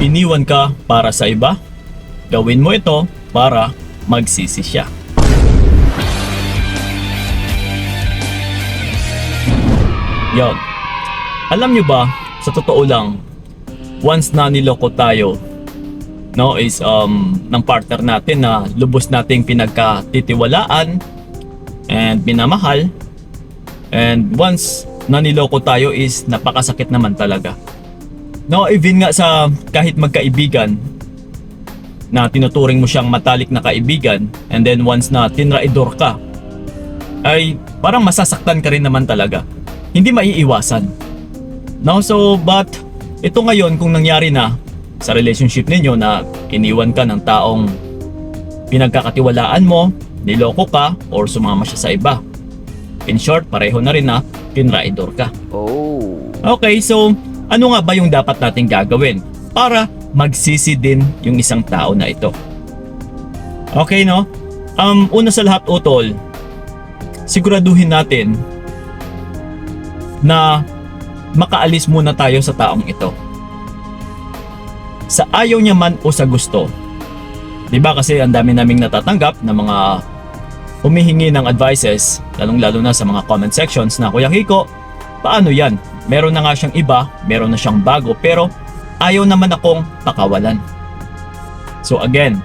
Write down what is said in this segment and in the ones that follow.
iniwan ka para sa iba, gawin mo ito para magsisi siya. Yon. Alam nyo ba, sa totoo lang, once na niloko tayo, no, is ng partner natin na lubos nating pinagkatitiwalaan and minamahal, and once na niloko tayo is napakasakit naman talaga. No, even nga sa kahit magkaibigan na tinuturing mo siyang matalik na kaibigan, and then once na tinraidor ka, ay parang masasaktan ka rin naman talaga. Hindi maiiwasan. No, so but ito ngayon kung nangyari na sa relationship ninyo na iniwan ka ng taong pinagkakatiwalaan mo, niloko ka, or sumama siya sa iba. In short, pareho na rin na tinraidor ka. Oh. Okay, so ano nga ba yung dapat nating gagawin para magsisi din yung isang tao na ito? Okay, no? Una sa lahat, utol, siguraduhin natin na makaalis muna tayo sa taong ito. Sa ayaw niya man o sa gusto. 'Di ba kasi ang dami naming natatanggap na mga humihingi ng advices, lalong-lalo na sa mga comment sections na, Kuya Kiko, paano yan? Meron na nga siyang iba, meron na siyang bago, pero ayaw naman akong pakawalan. So again,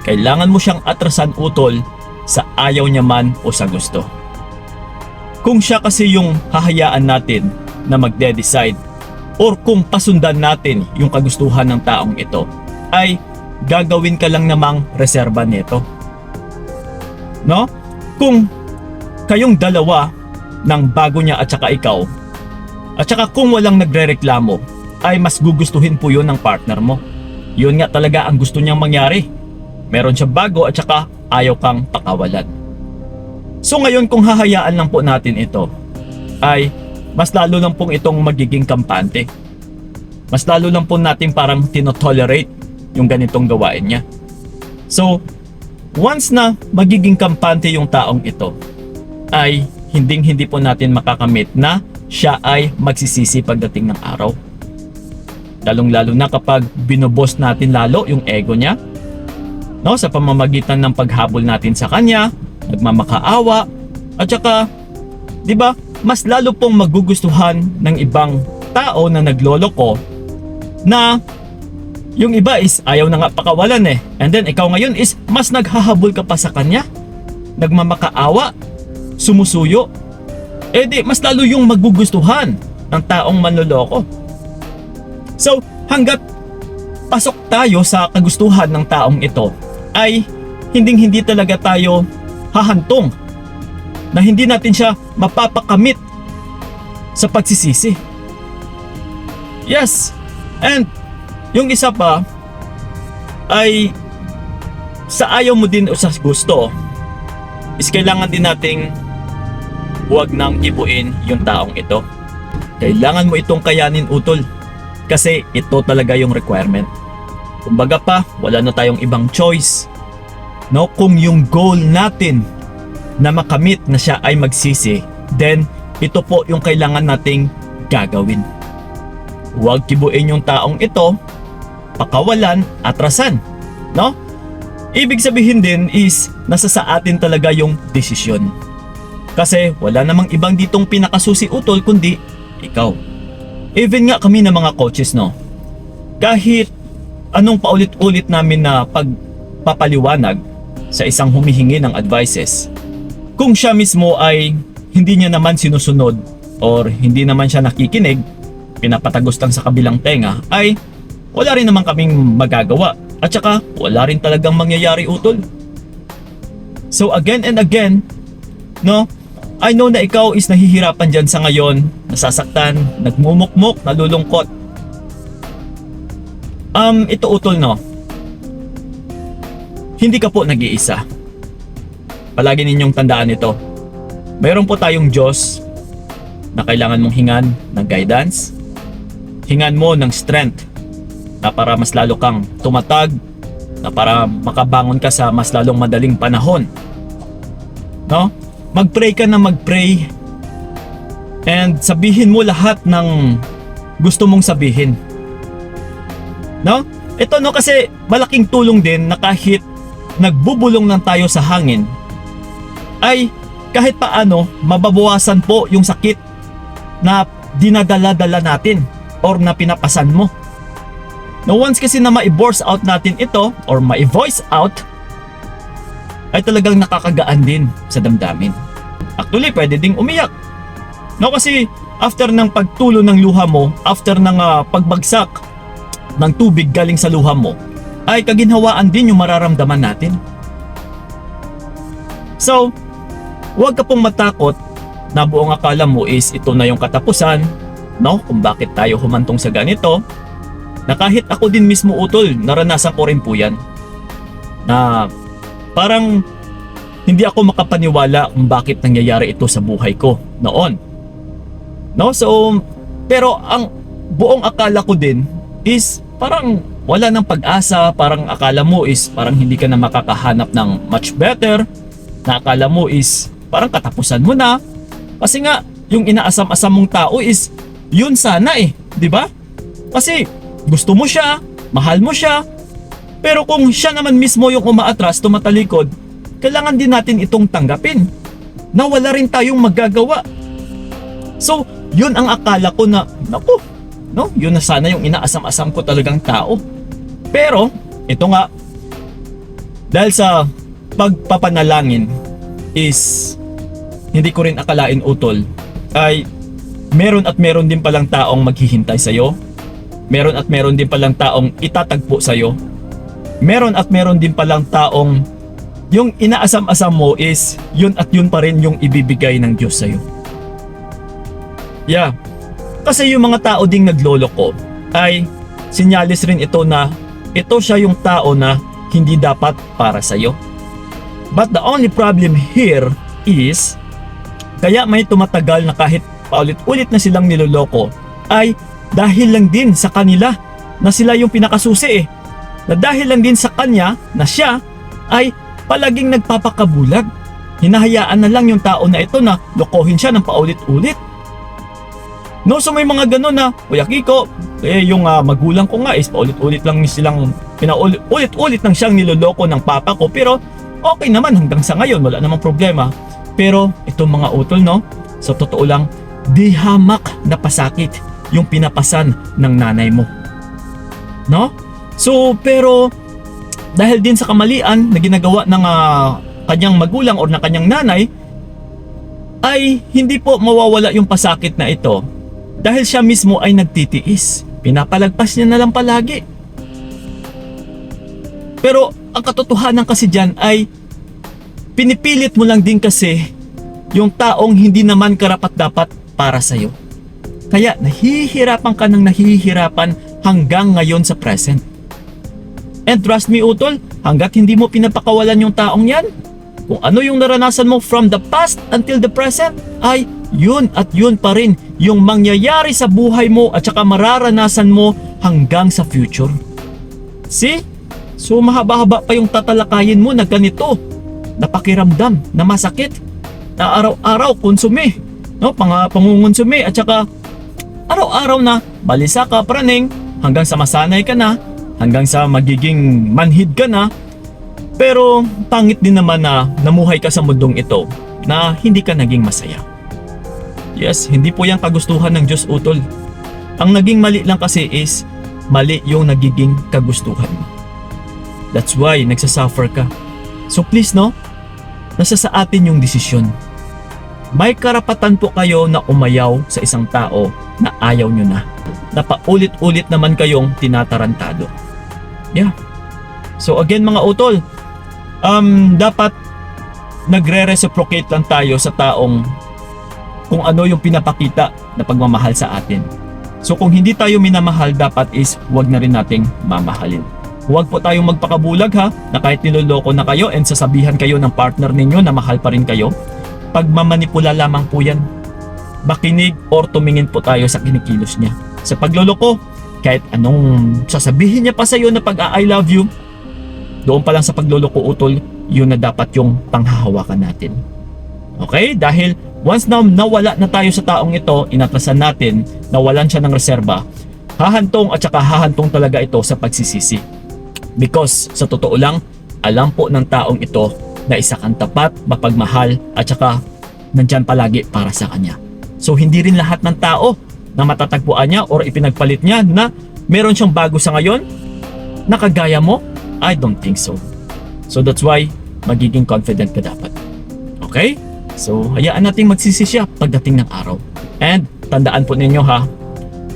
kailangan mo siyang atrasan, utol, sa ayaw niya man o sa gusto. Kung siya kasi yung hahayaan natin na magde-decide, or kung pasundan natin yung kagustuhan ng taong ito, ay gagawin ka lang namang reserba nito. No? Kung kayong dalawa ng bago niya at saka ikaw, at saka kung walang nagrereklamo, ay mas gugustuhin po yun ng partner mo. Yun nga talaga ang gusto niyang mangyari. Meron siya bago at saka ayaw kang pakawalan. So ngayon kung hahayaan lang po natin ito, ay mas lalo lang pong itong magiging kampante. Mas lalo lang po natin parang tinotolerate yung ganitong gawain niya. So, once na magiging kampante yung taong ito, ay hindi po natin makakamit na siya ay magsisisi pagdating ng araw. Lalong-lalo na kapag binobos natin lalo yung ego niya, no, sa pamamagitan ng paghabol natin sa kanya, nagmamakaawa, at saka, di ba, mas lalo pong magugustuhan ng ibang tao na nagloloko na yung iba is ayaw na nga pakawalan eh. And then ikaw ngayon is mas naghahabol ka pa sa kanya, nagmamakaawa, sumusuyo. Eh di, mas lalo yung magugustuhan ng taong manloloko. So, hanggat pasok tayo sa kagustuhan ng taong ito, ay hindi talaga tayo hahantong na hindi natin siya mapapakamit sa pagsisisi. Yes. And yung isa pa ay sa ayaw mo din o sa gusto is kailangan din nating huwag nang ibuin yung taong ito. Kailangan mo itong kayanin, utol, kasi ito talaga yung requirement. Kumbaga pa, wala na tayong ibang choice. No, kung yung goal natin na makamit na siya ay magsisi, then ito po yung kailangan nating gagawin. Huwag kibuin yung taong ito, pakawalan, atrasan, no? Ibig sabihin din is nasa sa atin talaga yung desisyon. Kasi wala namang ibang ditong pinakasusi, utol, kundi ikaw. Even nga kami na mga coaches, no? Kahit anong paulit-ulit namin na pagpapaliwanag sa isang humihingi ng advices, kung siya mismo ay hindi niya naman sinusunod or hindi naman siya nakikinig, pinapatagos lang sa kabilang tenga, ay wala rin naman kaming magagawa. At saka wala rin talagang mangyayari, utol. So again and again, no, I know na ikaw is nahihirapan dyan sa ngayon, nasasaktan, nagmumukmok, nalulungkot. Ito, utol, no, hindi ka po nag-iisa. Palagi ninyong tandaan ito. Mayroon po tayong Diyos na kailangan mong hingan ng guidance. Hingan mo ng strength na para mas lalo kang tumatag, na para makabangon ka sa mas lalong madaling panahon. No? Mag-pray ka na mag-pray and sabihin mo lahat ng gusto mong sabihin. No? Ito no, kasi malaking tulong din na kahit nagbubulong lang tayo sa hangin, ay kahit paano mababawasan po yung sakit na dinadala-dala natin or na pinapasan mo. No, once kasi na ma-voice out natin ito or ma-voice out, ay talagang nakakagaan din sa damdamin. Actually, pwede ding umiyak. No, kasi after ng pagtulo ng luha mo, after ng pagbagsak ng tubig galing sa luha mo, ay kaginhawaan din yung mararamdaman natin. So, huwag ka pong matakot na buong akala mo is ito na yung katapusan, no? Kung bakit tayo humantong sa ganito, na kahit ako din mismo utol, naranasan ko rin po yan. Na parang hindi ako makapaniwala kung bakit nangyayari ito sa buhay ko noon. No? So, pero ang buong akala ko din is parang wala ng pag-asa, parang akala mo is parang hindi ka na makakahanap ng much better, na akala mo is parang katapusan mo na. Kasi nga, yung inaasam-asam mong tao is yun sana eh, di ba? Kasi gusto mo siya, mahal mo siya, pero kung siya naman mismo yung umaatras, tumatalikod, kailangan din natin itong tanggapin na wala rin tayong magagawa. So, yun ang akala ko na, naku, no? Yun na sana yung inaasam-asam ko talagang tao. Pero, ito nga, dahil sa pagpapanalangin is hindi ko rin akalain utol, ay meron at meron din palang taong maghihintay sa'yo. Meron at meron din palang taong itatagpo sa'yo. Meron at meron din palang taong yung inaasam-asam mo is yun at yun pa rin yung ibibigay ng Diyos sa'yo. Yeah. Kasi yung mga tao ding nagloloko ay sinyalis rin ito na ito siya yung tao na hindi dapat para sa'yo. But the only problem here is kaya may tumatagal na kahit paulit-ulit na silang niloloko ay dahil lang din sa kanila na sila yung pinakasusi eh. Na dahil lang din sa kanya na siya ay palaging nagpapakabulag. Hinahayaan na lang yung tao na ito na lokohin siya ng paulit-ulit. No, so may mga ganun na, Kuya Kiko, yung magulang ko nga is paulit-ulit lang silang pinaulit-ulit lang siyang niloloko ng papa ko, pero okay naman hanggang sa ngayon, wala namang problema. Pero itong mga utol, no, sa totoo lang, di hamak na pasakit yung pinapasan ng nanay mo. No? So, pero dahil din sa kamalian na ginagawa ng kanyang magulang or ng kanyang nanay, ay hindi po mawawala yung pasakit na ito dahil siya mismo ay nagtitiis. Pinapalagpas niya na lang palagi. Pero ang katotohanan kasi dyan ay pinipilit mo lang din kasi yung taong hindi naman karapat-dapat para sa'yo. Kaya nahihirapan ka ng nahihirapan hanggang ngayon sa present. And trust me utol, hanggat hindi mo pinapakawalan yung taong yan, kung ano yung naranasan mo from the past until the present, ay yun at yun pa rin yung mangyayari sa buhay mo at saka mararanasan mo hanggang sa future. See? So mahaba-haba pa yung tatalakayin mo na ganito, na pakiramdam, na masakit, na araw-araw konsume, no? Pangungonsume at saka araw-araw na balisa ka praning hanggang sa masanay ka na, hanggang sa magiging manhid ka na. Pero pangit din naman na namuhay ka sa mundong ito na hindi ka naging masaya. Yes, hindi po yan kagustuhan ng Diyos utol. Ang naging mali lang kasi is mali yung nagiging kagustuhan mo. That's why nagsasuffer ka. So please no, nasa sa atin yung desisyon. May karapatan po kayo na umayaw sa isang tao na ayaw nyo na. Na paulit-ulit naman kayong tinatarantado. Yeah. So again mga utol, dapat nagre-reciprocate lang tayo sa taong kung ano yung pinapakita na pagmamahal sa atin. So kung hindi tayo minamahal, dapat is huwag na rin nating mamahalin. Huwag po tayong magpakabulag ha, na kahit niloloko na kayo and sasabihan kayo ng partner ninyo na mahal pa rin kayo, pagmamanipula lamang po yan. Makinig or tumingin po tayo sa kinikilos niya. Sa pagloloko, kahit anong sasabihin niya pa sa iyo na pag-I love you, doon pa lang sa pagloloko utol, yun na dapat yung panghahawakan natin. Okay? Dahil once na nawala na tayo sa taong ito, inatrasan natin, nawalan siya ng reserba, hahantong at saka hahantong talaga ito sa pagsisisi. Because sa totoo lang, alam po ng taong ito na isa kang tapat, mapagmahal at saka nandyan palagi para sa kanya. So hindi rin lahat ng tao na matatagpuan niya or ipinagpalit niya na meron siyang bago sa ngayon na kagaya mo. I don't think so. So that's why magiging confident ka dapat. Okay? So hayaan nating magsisi siya pagdating ng araw. And tandaan po ninyo ha,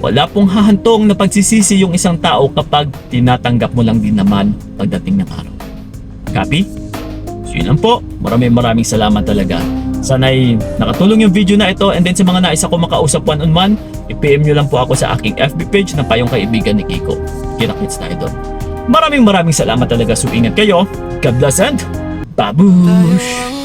wala pong hahantong na pagsisisi yung isang tao kapag tinatanggap mo lang din naman pagdating ng araw. Copy? So yun lang po. Maraming salamat talaga. Sana'y nakatulong yung video na ito, and then sa mga nais ako makausap one-on-one, i-PM nyo lang po ako sa aking FB page na Payong Kaibigan ni Kiko. Kita-kits tayo doon. Maraming salamat talaga. So ingat kayo. God bless and babush!